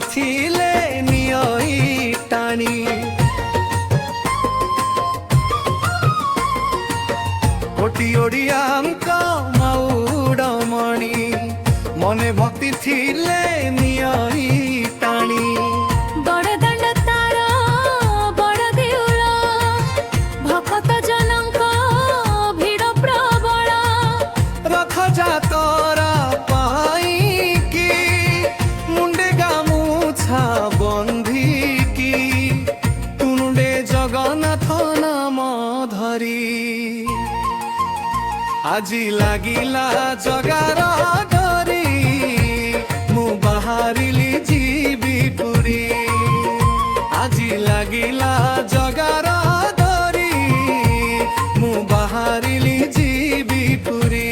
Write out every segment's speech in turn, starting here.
थिले नियई टाणी कोटी ओडियांक मौडमणि मने भक्ति थिले नियई टाणी আজি লাগিলা জগার ডরি মু বাহারিলি ଯିବି ପୁରୀ আজি লাগিলা জগার ডরি মু বাহারিলি ଯିବି পুରୀ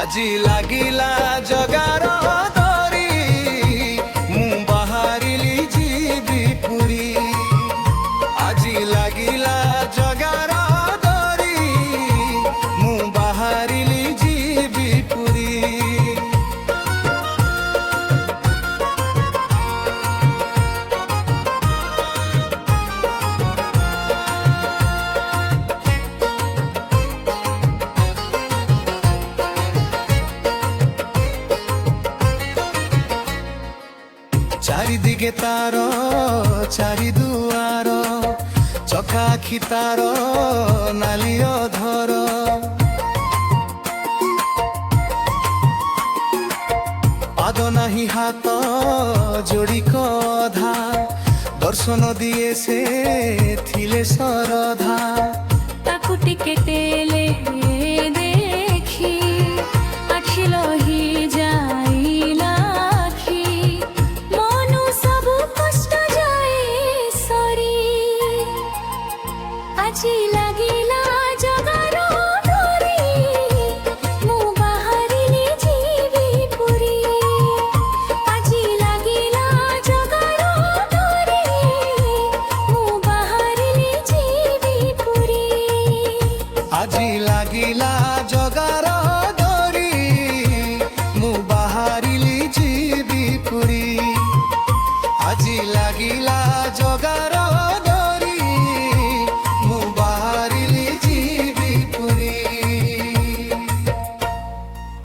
আজি লাগিলা জগার ডরি মু বাহারিলি ଯିବି পুରୀ আজি লাগিলা জগার ডরি মু বাহারিলি ଯିବି পুରୀ চারিদিকে তার চারি দুয়ার চকা আখি তার নালিয় ধর পাদ নাহি হাত যোড়ি কধা দর্শন দিয়ে সে থিলে শরধা তাকু টিকে টেলে দেখি আখি লহি যাইলা আজি লাগিলা জগার ডরি মু বাহারিলি ଯିବି পুରୀ আজি লাগিলা জগার ডরি মু বাহারিলি ଯିବି পুରୀ আজি লাগিলা জগার ডরি মু বাহারিলি ଯିବି পুରୀ আজি লাগিলা জগার